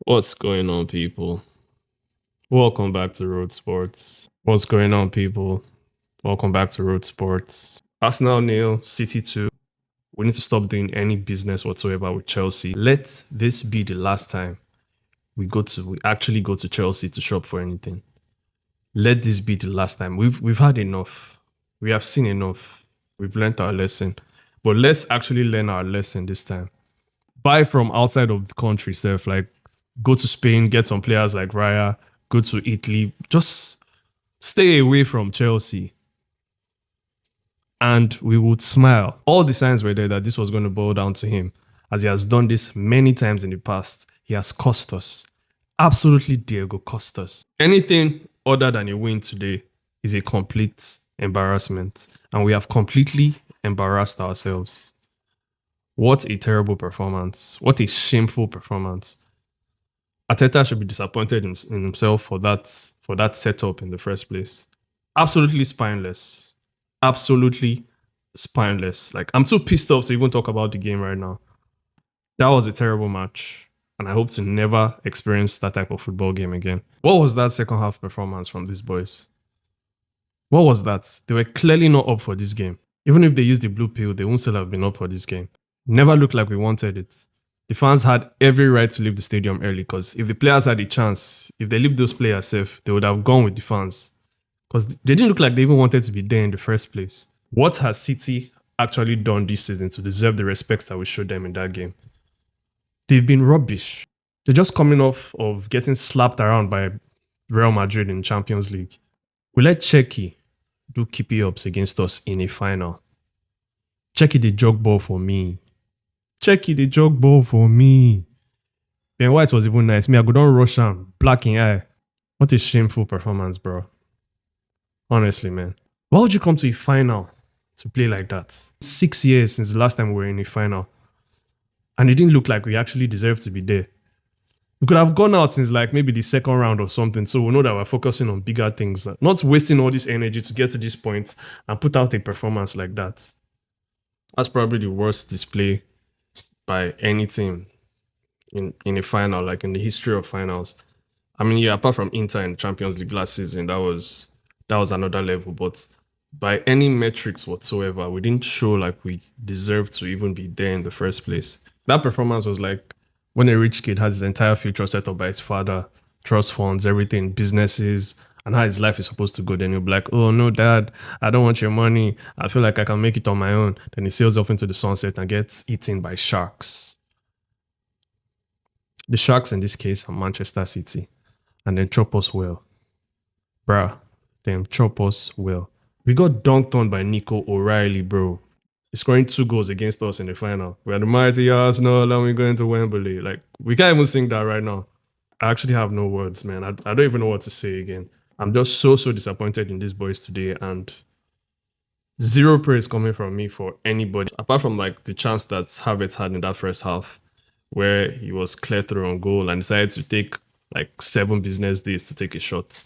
What's going on, people? Welcome back to Road Sports. What's going on, people? Welcome back to Road Sports. Arsenal nil, City 2. We need to stop doing any business whatsoever with Chelsea. Let this be the last time we actually go to Chelsea to shop for anything. Let this be the last time. We've had enough. We have seen enough. We've learned our lesson. But let's actually learn our lesson this time. Buy from outside of the country, self. Like, go to Spain, get some players like Raya, go to Italy. Just stay away from Chelsea. And we would smile. All the signs were there that this was going to boil down to him, as he has done this many times in the past. He has cost us. Absolutely, Diego cost us. Anything other than a win today is a complete embarrassment. And we have completely embarrassed ourselves. What a terrible performance. What a shameful performance. Arteta should be disappointed in himself for that setup in the first place. Absolutely spineless. Absolutely spineless. Like, I'm too pissed off to even talk about the game right now. That was a terrible match, and I hope to never experience that type of football game again. What was that second half performance from these boys? What was that? They were clearly not up for this game. Even if they used the blue pill, they won't still have been up for this game. Never looked like we wanted it. The fans had every right to leave the stadium early, because if the players had a chance, if they leave those players safe, they would have gone with the fans. Because they didn't look like they even wanted to be there in the first place. What has City actually done this season to deserve the respect that we showed them in that game? They've been rubbish. They're just coming off of getting slapped around by Real Madrid in Champions League. We let Czechia do keepy ups against us in a final. Czechia the jog ball for me. Czechia the jog ball for me. Ben White was even nice. Me, I go down rush him, black in eye. What a shameful performance, bro. Honestly, man. Why would you come to a final to play like that? 6 years since the last time we were in a final. And it didn't look like we actually deserved to be there. We could have gone out since like maybe the second round or something, so we know that we're focusing on bigger things. Not wasting all this energy to get to this point and put out a performance like that. That's probably the worst display by any team in a final, like in the history of finals. I mean, yeah, apart from Inter in the Champions League last season, that was another level. But by any metrics whatsoever, we didn't show like we deserved to even be there in the first place. That performance was like when a rich kid has his entire future set up by his father, trust funds, everything, businesses, and how his life is supposed to go. Then you'll be like, oh no, dad, I don't want your money. I feel like I can make it on my own. Then he sails off into the sunset and gets eaten by sharks. The sharks in this case are Manchester City. And then chop us well. Bruh, them chop us well. We got dunked on by Nico O'Reilly, bro. He's scoring 2 goals against us in the final. We're the mighty Arsenal and we're going to Wembley. Like, we can't even sing that right now. I actually have no words, man. I don't even know what to say again. I'm just so disappointed in these boys today, and zero praise coming from me for anybody, apart from like the chance that Havertz had in that first half, where he was clear through on goal and decided to take like 7 business days to take a shot.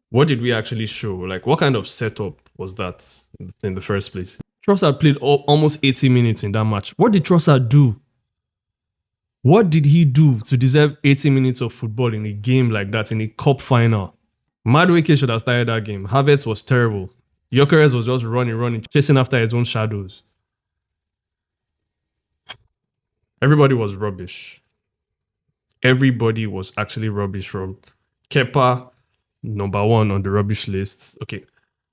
What did we actually show? Like, what kind of setup was that in the first place? Trossard played almost 80 minutes in that match. What did Trossard do? What did he do to deserve 80 minutes of football in a game like that, in a cup final? Madueke should have started that game. Havertz was terrible. Gyökeres was just running, chasing after his own shadows. Everybody was rubbish. Everybody was actually rubbish, from Kepa, number 1 on the rubbish list. Okay,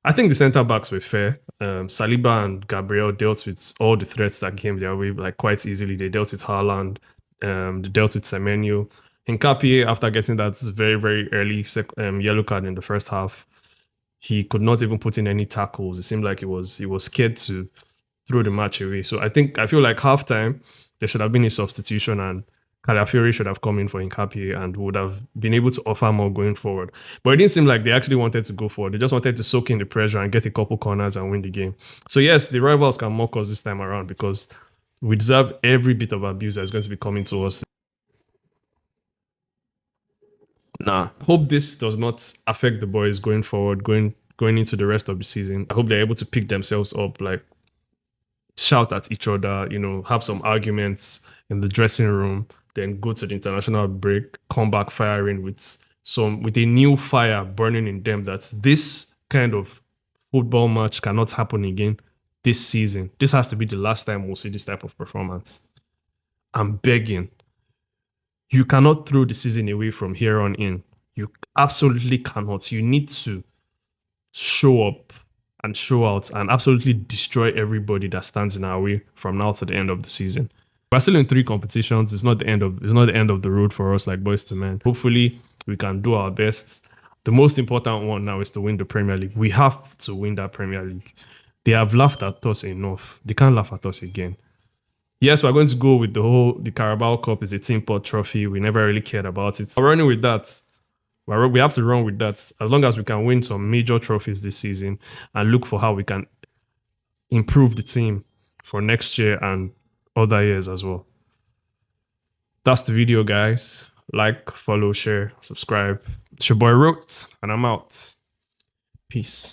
I think the centre backs were fair. Saliba and Gabriel dealt with all the threats that came their way like quite easily. They dealt with Haaland. They dealt with Semenyo. Hincapié, after getting that very early yellow card in the first half, he could not even put in any tackles. It seemed like he was scared to throw the match away. So I feel like halftime there should have been a substitution, and Calafiori should have come in for Hincapié and would have been able to offer more going forward. But it didn't seem like they actually wanted to go forward. They just wanted to soak in the pressure and get a couple corners and win the game. So yes, the rivals can mock us this time around, because we deserve every bit of abuse that's going to be coming to us. Nah. Hope this does not affect the boys going forward, going into the rest of the season. I hope they're able to pick themselves up like shout at each other, have some arguments in the dressing room, then go to the international break, come back firing with a new fire burning in them that this kind of football match cannot happen again this season. This has to be the last time we'll see this type of performance. I'm begging. You cannot throw the season away from here on in. You absolutely cannot. You need to show up and show out and absolutely destroy everybody that stands in our way from now to the end of the season. We're still in 3 competitions. It's not the end of the road for us like boys to men. Hopefully we can do our best. The most important one now is to win the Premier League. We have to win that Premier League. They have laughed at us enough. They can't laugh at us again. Yes, we're going to go with the Carabao Cup is a team pot trophy. We never really cared about it. We're running with that. We have to run with that as long as we can win some major trophies this season and look for how we can improve the team for next year and other years as well. That's the video, guys. Like, follow, share, subscribe. It's your boy Rote, and I'm out. Peace.